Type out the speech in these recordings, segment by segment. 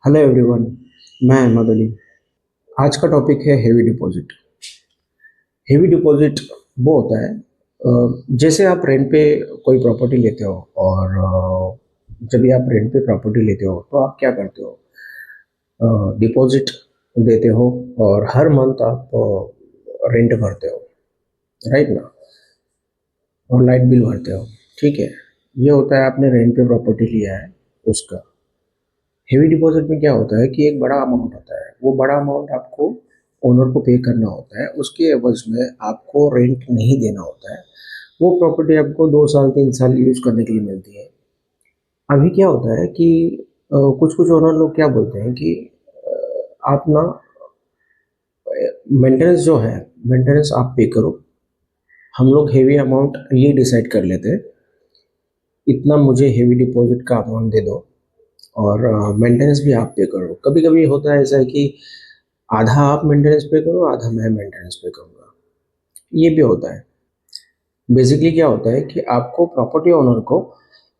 Hello everyone. मैं अहमद अली। आज का टॉपिक है हेवी डिपॉजिट। हेवी डिपॉजिट वो होता है जैसे आप रेंट पे कोई प्रॉपर्टी लेते हो और जब भी आप रेंट पे प्रॉपर्टी लेते हो तो आप क्या करते हो, डिपॉजिट देते हो और हर मंथ आप रेंट भरते हो, राइट ना, और लाइट बिल भरते हो। ठीक है, ये होता है आपने रेंट पे प्रॉपर्टी लिया है उसका। हेवी डिपॉजिट में क्या होता है कि एक बड़ा अमाउंट होता है, वो बड़ा अमाउंट आपको ओनर को पे करना होता है, उसके एवज में आपको रेंट नहीं देना होता है। वो प्रॉपर्टी आपको 2 साल 3 साल यूज करने के लिए मिलती है। अभी क्या होता है कि कुछ कुछ ओनर लोग क्या बोलते हैं कि आप ना मेंटेनेंस जो है, मेंटेनेंस आप पे करो, हम लोग हेवी अमाउंट ये डिसाइड कर लेते हैं, इतना मुझे हेवी डिपॉजिट का अमाउंट दे दो और मेंटेनेंस भी आप पे करो। कभी कभी होता है ऐसा है कि आधा आप मेंटेनेंस पे करो, आधा मैं मेंटेनेंस पे करूँगा, ये भी होता है। बेसिकली क्या होता है कि आपको प्रॉपर्टी ओनर को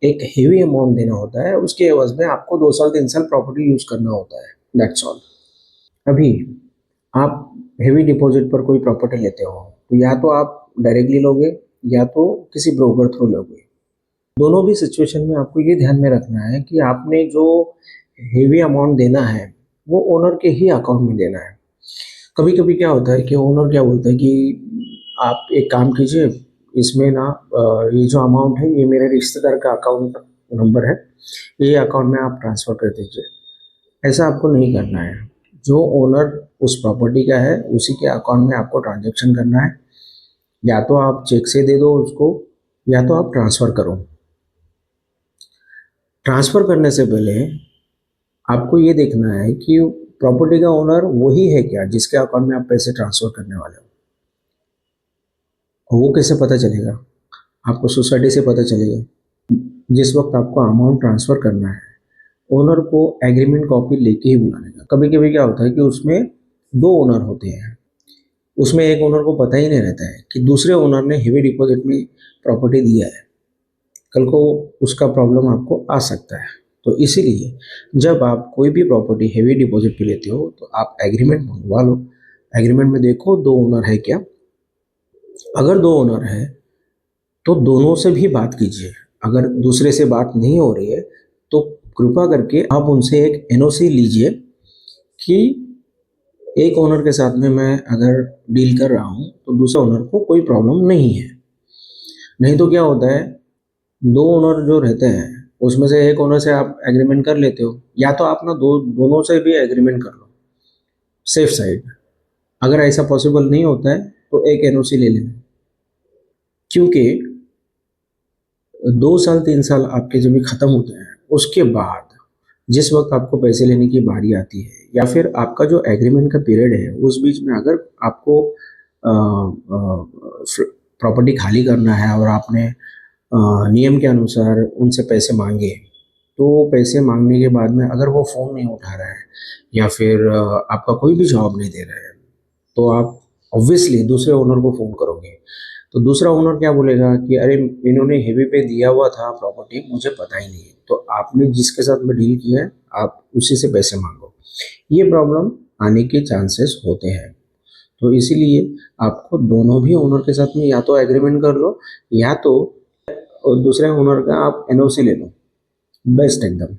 एक हेवी अमाउंट देना होता है, उसके एवज में आपको 2 साल 3 साल प्रॉपर्टी यूज करना होता है, दैट्स ऑल। अभी आप हेवी डिपॉजिट पर कोई प्रॉपर्टी लेते हो तो या तो आप डायरेक्टली लोगे या तो किसी ब्रोकर थ्रू लोगे। दोनों भी सिचुएशन में आपको ये ध्यान में रखना है कि आपने जो हेवी अमाउंट देना है वो ओनर के ही अकाउंट में देना है। कभी कभी क्या होता है कि ओनर क्या बोलता है कि आप एक काम कीजिए, इसमें ना ये जो अमाउंट है ये मेरे रिश्तेदार का अकाउंट नंबर है, ये अकाउंट में आप ट्रांसफ़र कर दीजिए। ऐसा आपको नहीं करना है। जो ओनर उस प्रॉपर्टी का है उसी के अकाउंट में आपको ट्रांजैक्शन करना है। या तो आप चेक से दे दो उसको या तो आप ट्रांसफ़र करो। ट्रांसफ़र करने से पहले आपको ये देखना है कि प्रॉपर्टी का ओनर वही है क्या जिसके अकाउंट में आप पैसे ट्रांसफ़र करने वाले हो। वो कैसे पता चलेगा? आपको सोसाइटी से पता चलेगा। जिस वक्त आपको अमाउंट ट्रांसफ़र करना है, ओनर को एग्रीमेंट कॉपी लेके ही बुलाने का। कभी कभी क्या होता है कि उसमें 2 ओनर होते हैं, उसमें एक ओनर को पता ही नहीं रहता है कि दूसरे ओनर ने हेवी डिपॉजिट में प्रॉपर्टी दिया है। कल को उसका प्रॉब्लम आपको आ सकता है। तो इसीलिए जब आप कोई भी प्रॉपर्टी हेवी डिपॉजिट पे लेते हो तो आप एग्रीमेंट मंगवा लो। एग्रीमेंट में देखो 2 ओनर है क्या। अगर 2 ओनर है तो दोनों से भी बात कीजिए। अगर दूसरे से बात नहीं हो रही है तो कृपा करके आप उनसे एक एनओसी लीजिए कि एक ओनर के साथ में मैं अगर डील कर रहा हूँ तो दूसरे ओनर को कोई प्रॉब्लम नहीं है। नहीं तो क्या होता है, 2 ओनर जो रहते हैं उसमें से एक ओनर से आप एग्रीमेंट कर लेते हो, या तो आप ना दोनों से भी एग्रीमेंट कर लो, सेफ साइड। अगर ऐसा पॉसिबल नहीं होता है तो एक एनओसी ले लेना, क्योंकि 2 साल 3 साल आपके जब भी खत्म होते हैं उसके बाद जिस वक्त आपको पैसे लेने की बारी आती है या फिर आपका जो एग्रीमेंट का पीरियड है उस बीच में अगर आपको प्रॉपर्टी खाली करना है और आपने नियम के अनुसार उनसे पैसे मांगे, तो पैसे मांगने के बाद में अगर वो फ़ोन नहीं उठा रहा है या फिर आपका कोई भी जवाब नहीं दे रहा है तो आप ऑब्वियसली दूसरे ओनर को फ़ोन करोगे। तो दूसरा ओनर क्या बोलेगा कि अरे इन्होंने हेवी पे दिया हुआ था प्रॉपर्टी, मुझे पता ही नहीं है। तो आपने जिसके साथ में डील किया है आप उसी से पैसे मांगो। ये प्रॉब्लम आने के चांसेस होते हैं। तो इसीलिए आपको दोनों भी ओनर के साथ में या तो एग्रीमेंट कर लो या तो दूसरे ओनर का आप एनओसी ले लो, बेस्ट एकदम।